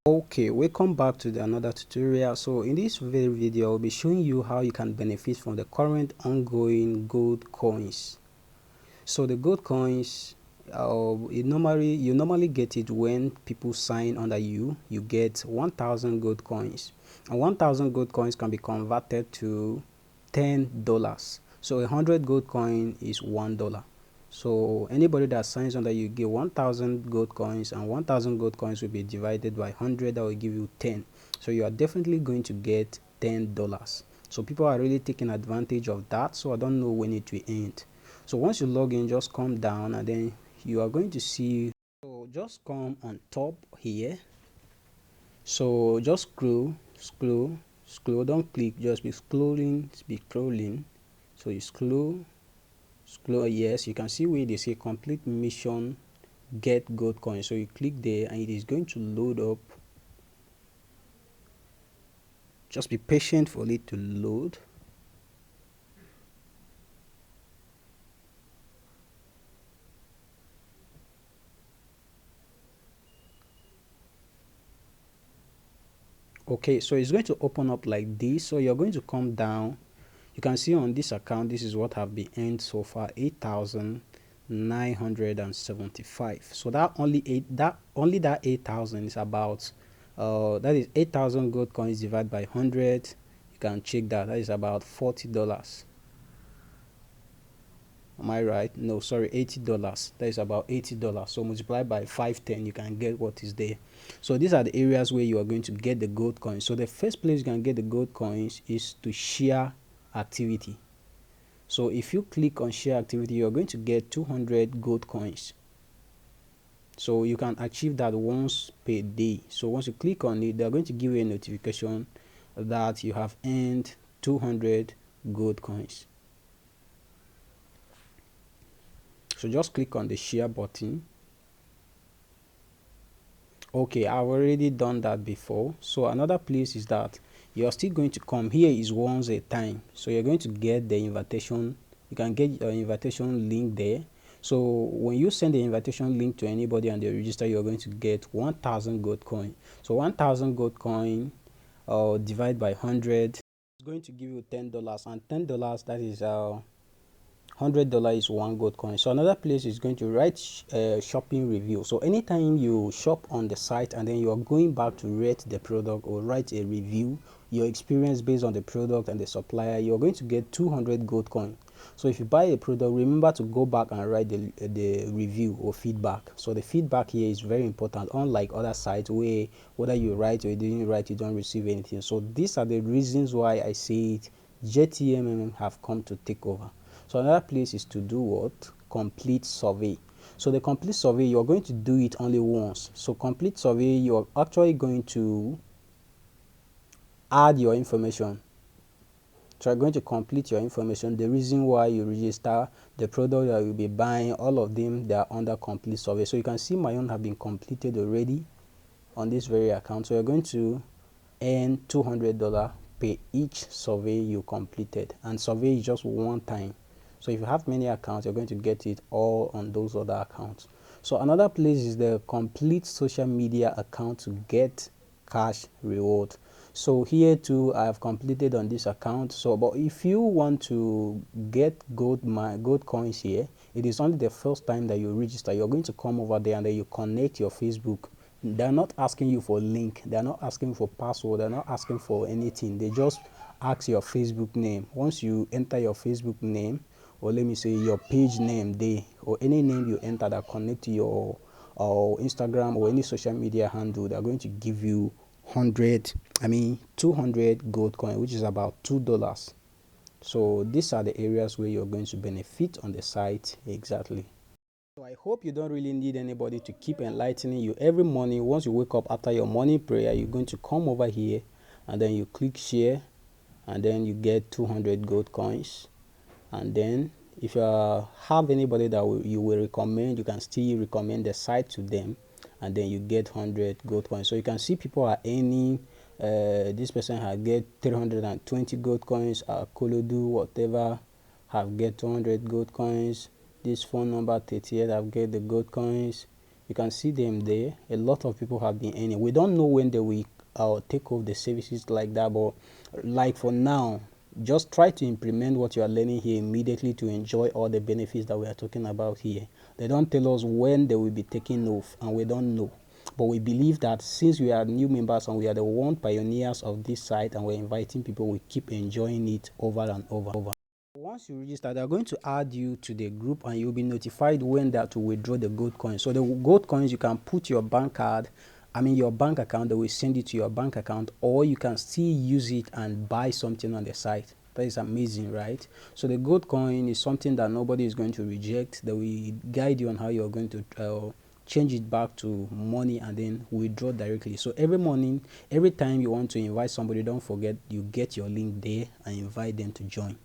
Okay, welcome back to another tutorial. So in this very video I'll be showing you how you can benefit from the current ongoing gold coins. So the gold coins, you normally get it when people sign under you get 1000 gold coins, and 1000 gold coins can be converted to $10. So 100 gold coin is $1. So anybody that signs under you get 1000 gold coins, and 1000 gold coins will be divided by 100, that will give you 10. So you are definitely going to get $10. So people are really taking advantage of that, so I don't know when it will end. So once you log in, just come down and then you are going to see, so just come on top here. So just scroll, don't click, just be scrolling. So you scroll, yes, you can see where they say complete mission, get gold coin. So you click there and it is going to load up. Just be patient for it to load. Okay, so it's going to open up like this. So you're going to come down. You can see on this account, this is what have been earned so far, 8,975. So that that 8,000 is about that is 8,000 gold coins divided by 100. You can check that is about $40. Am I right? No, sorry, $80. That is about $80. So multiply by 510, you can get what is there. So these are the areas where you are going to get the gold coins. So the first place you can get the gold coins is to share activity. So if you click on share activity, you're going to get 200 gold coins. So you can achieve that once per day. So once you click on it, they're going to give you a notification that you have earned 200 gold coins. So just click on the share button. Okay, I've already done that before. So another place is that you're still going to come here is once a time. So you're going to get the invitation. You can get your invitation link there. So when you send the invitation link to anybody and they register, you're going to get 1000 gold coin. So 1000 gold coin divide by 100 is going to give you $10, and $10, that is $100 is one gold coin. So another place is going to write shopping review. So anytime you shop on the site and then you are going back to rate the product or write a review, your experience based on the product and the supplier, you're going to get 200 gold coin. So if you buy a product, remember to go back and write the review or feedback. So the feedback here is very important, unlike other sites where whether you write or you didn't write, you don't receive anything. So these are the reasons why I say it, JTMM have come to take over. So another place is to do what? Complete survey. So the complete survey, you're going to do it only once. So complete survey, you're actually going to add your information. So you're going to complete your information, the reason why you register, the product that you'll be buying, all of them, they are under complete survey. So you can see my own have been completed already on this very account. So you're going to earn $200 per each survey you completed, and survey is just one time. So if you have many accounts, you're going to get it all on those other accounts. So another place is the complete social media account to get cash reward. So here too, I have completed on this account. So but if you want to get gold coins here, it is only the first time that you register. You're going to come over there and then you connect your Facebook. They're not asking you for link, they're not asking for password, they're not asking for anything. They just ask your Facebook name. Once you enter your Facebook name, or let me say your page name there, or any name you enter that connect to your Instagram or any social media handle, they're going to give you 200 gold coin, which is about $2. So these are the areas where you're going to benefit on the site exactly. So I hope you don't really need anybody to keep enlightening you. Every morning, once you wake up after your morning prayer, you're going to come over here and then you click share, and then you get 200 gold coins. And then if you have anybody that you will recommend, you can still recommend the site to them, and then you get 100 gold coins. So you can see people are earning. This person has get 320 gold coins. Kolodu whatever have get 200 gold coins. This phone number 38 have get the gold coins. You can see them there. A lot of people have been earning. We don't know when they will take off the services like that, but like for now, just try to implement what you are learning here immediately to enjoy all the benefits that we are talking about here. They don't tell us when they will be taking off, and we don't know. But we believe that since we are new members and we are the one pioneers of this site and we're inviting people, we keep enjoying it over and over. Once you register, they're going to add you to the group and you'll be notified when they are to withdraw the gold coins. So the gold coins, you can put your bank card, your bank account, they will send it to your bank account, or you can still use it and buy something on the site. That is amazing, right? So the gold coin is something that nobody is going to reject. They will guide you on how you're going to change it back to money and then withdraw directly. So every morning, every time you want to invite somebody, don't forget you get your link there and invite them to join.